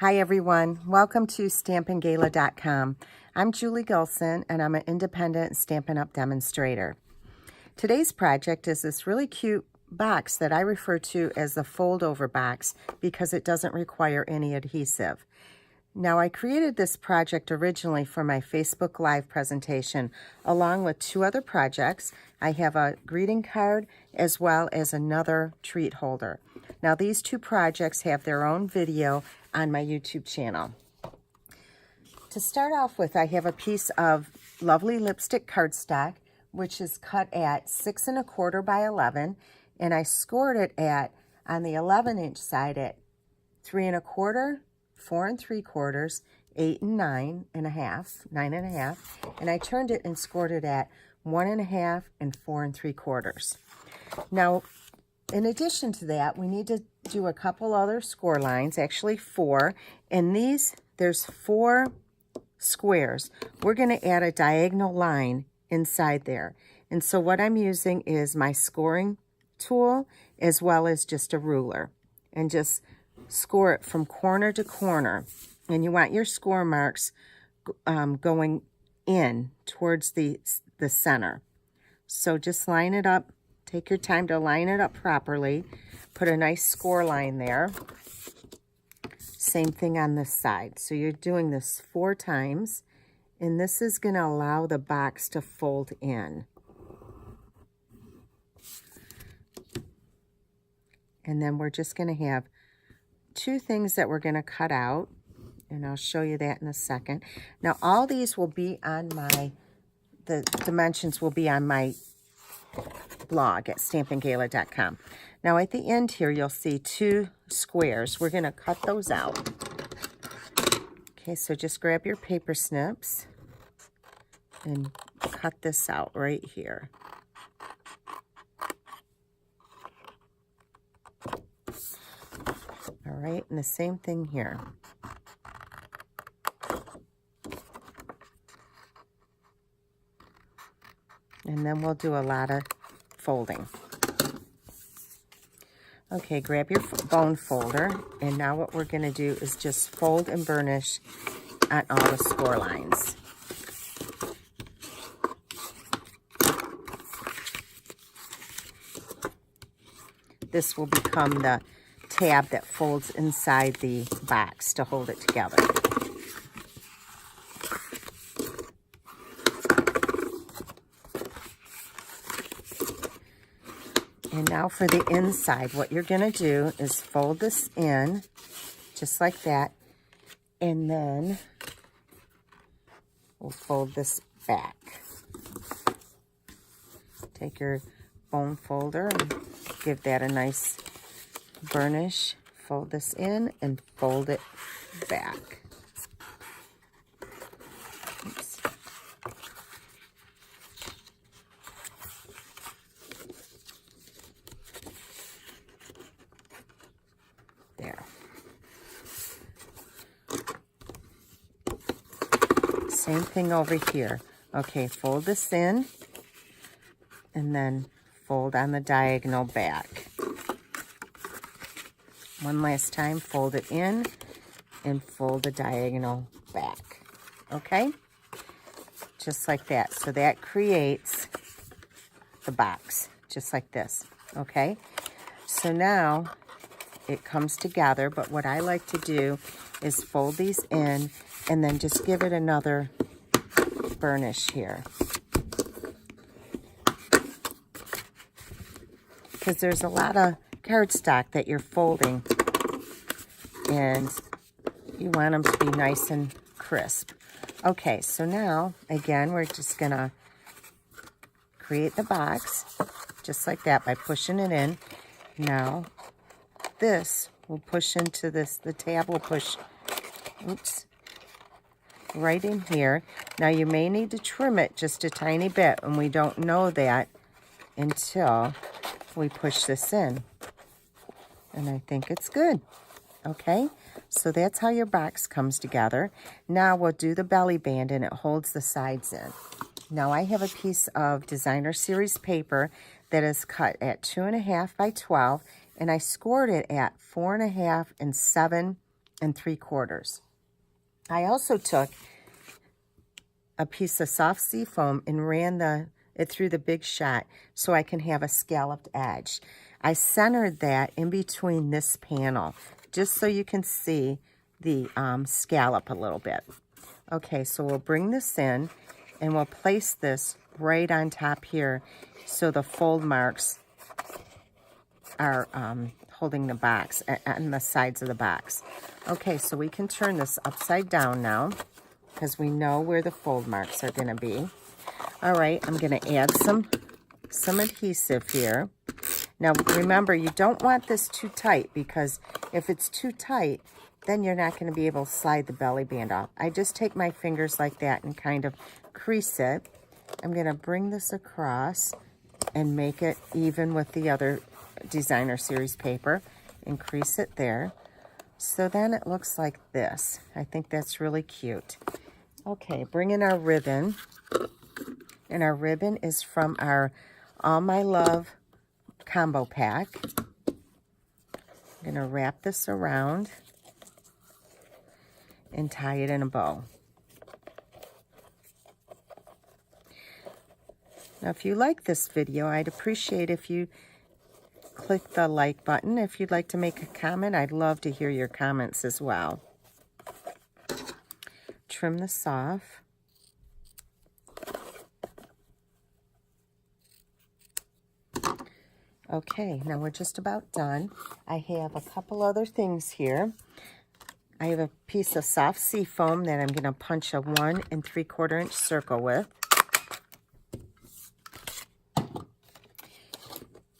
Hi everyone, welcome to StampinGala.com. I'm Julie Gilson and I'm an independent Stampin' Up! Demonstrator. Today's project is this really cute box that I refer to as the fold over box because it doesn't require any adhesive. Now I created this project originally for my Facebook Live presentation along with two other projects. I have a greeting card as well as another treat holder. Now these two projects have their own video on my YouTube channel. To start off with, I have a piece of lovely lipstick cardstock which is cut at 6 1/4 by 11, and I scored it at, on the 11-inch side, at 3 1/4, 4 3/4, 8 and 9 and a half, and I turned it and scored it at 1 1/2 and 4 3/4. Now, in addition to that, we need to do a couple other score lines, actually 4, and there's 4 squares. We're going to add a diagonal line inside there, and so what I'm using is my scoring tool as well as just a ruler, and just score it from corner to corner. And you want your score marks going in towards the center. So just line it up. Take your time to line it up properly. Put a nice score line there. Same thing on this side. So you're doing this 4 times, and this is going to allow the box to fold in. And then we're just going to have 2 things that we're going to cut out, and I'll show you that in a second. Now all these will be on the dimensions will be on my blog at StampinGala.com. Now at the end here you'll see 2 squares. We're going to cut those out. Okay, so just grab your paper snips and cut this out right here. All right, and the same thing here. And then we'll do a lot of folding. Okay, grab your bone folder, and now what we're going to do is just fold and burnish on all the score lines. This will become the tab that folds inside the box to hold it together. And now for the inside, what you're going to do is fold this in just like that, and then we'll fold this back. Take your bone folder and give that a nice burnish. Fold this in and fold it back. Oops. There. Same thing over here. Okay, fold this in and then fold on the diagonal back. One last time, fold it in and fold the diagonal back. Okay? Just like that. So that creates the box, just like this. Okay? So now it comes together, but what I like to do is fold these in and then just give it another burnish here. Because there's a lot of cardstock that you're folding, and you want them to be nice and crisp. Okay, so now, again, we're just going to create the box, just like that, by pushing it in. Now, this will push into this, the tab will push, oops, right in here. Now, you may need to trim it just a tiny bit, and we don't know that until we push this in. And I think it's good. Okay, so that's how your box comes together. Now we'll do the belly band, and it holds the sides in. Now I have a piece of designer series paper that is cut at 2 1/2 by 12, and I scored it at 4 1/2 and 7 3/4. I also took a piece of soft seafoam and ran it through the Big Shot so I can have a scalloped edge. I centered that in between this panel just so you can see the scallop a little bit. Okay, so we'll bring this in and we'll place this right on top here so the fold marks are holding the box and the sides of the box. Okay, so we can turn this upside down now because we know where the fold marks are going to be. All right, I'm going to add some adhesive here. Now remember, you don't want this too tight because if it's too tight, then you're not going to be able to slide the belly band off. I just take my fingers like that and kind of crease it. I'm going to bring this across and make it even with the other Designer Series paper and crease it there. So then it looks like this. I think that's really cute. Okay, bring in our ribbon. And our ribbon is from our All My Love combo pack. I'm going to wrap this around and tie it in a bow. Now, if you like this video, I'd appreciate if you click the like button. If you'd like to make a comment, I'd love to hear your comments as well. Trim this off. Okay, now we're just about done. I have a couple other things here. I have a piece of soft seafoam that I'm going to punch a 1 3/4 inch circle with.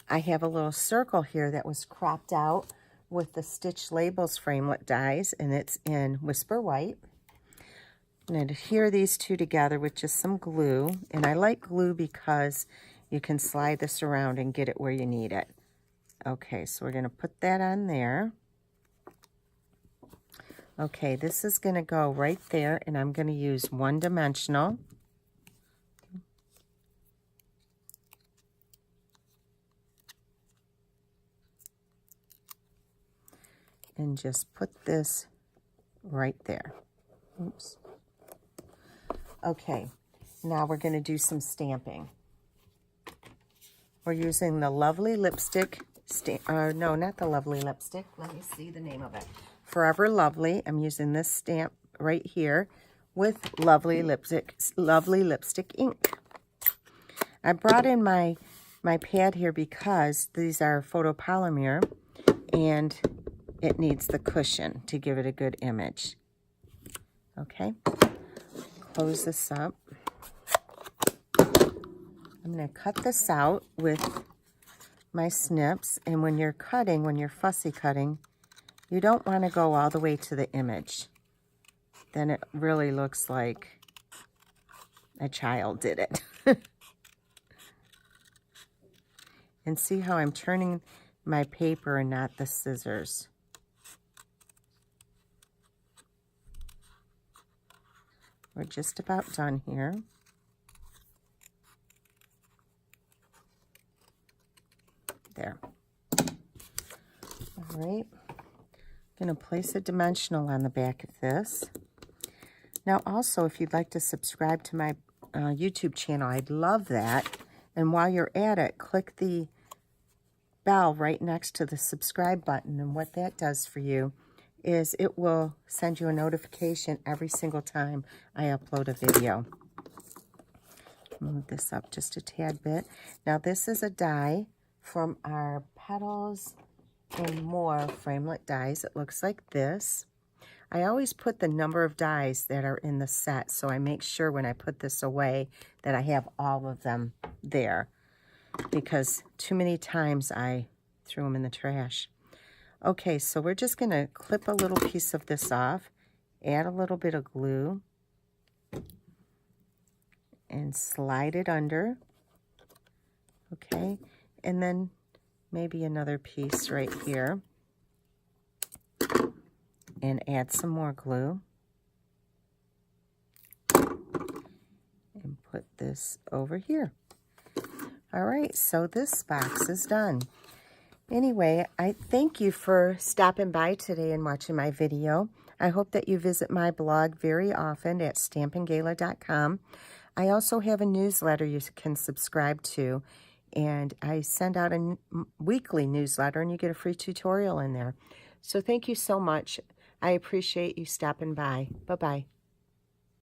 I have a little circle here that was cropped out with the Stitch Labels framelit dies, and it's in Whisper White. I'm going to adhere these two together with just some glue, and I like glue because you can slide this around and get it where you need it. Okay, so we're going to put that on there. Okay, this is going to go right there, and I'm going to use 1-dimensional. And just put this right there. Oops. Okay, now we're going to do some stamping. We're using the Lovely Lipstick, no, not the Lovely Lipstick. Let me see the name of it. Forever Lovely. I'm using this stamp right here with Lovely Lipstick ink. I brought in my pad here because these are photopolymer and it needs the cushion to give it a good image. Okay, close this up. I'm going to cut this out with my snips, and when you're cutting, when you're fussy cutting, you don't want to go all the way to the image. Then it really looks like a child did it. And see how I'm turning my paper and not the scissors. We're just about done here. There. All right. I'm going to place a dimensional on the back of this. Now also, if you'd like to subscribe to my YouTube channel, I'd love that. And while you're at it, click the bell right next to the subscribe button. And what that does for you is it will send you a notification every single time I upload a video. Move this up just a tad bit. Now this is a die from our Petals and More framelit dies. It looks like this. I always put the number of dies that are in the set, so I make sure when I put this away that I have all of them there, because too many times I threw them in the trash. Okay, so we're just going to clip a little piece of this off, add a little bit of glue, and slide it under. Okay, and then maybe another piece right here, and add some more glue, and put this over here. All right, so this box is done. Anyway, I thank you for stopping by today and watching my video. I hope that you visit my blog very often at stampinggala.com. I also have a newsletter you can subscribe to, and I send out a weekly newsletter, and you get a free tutorial in there. So thank you so much. I appreciate you stopping by. Bye-bye.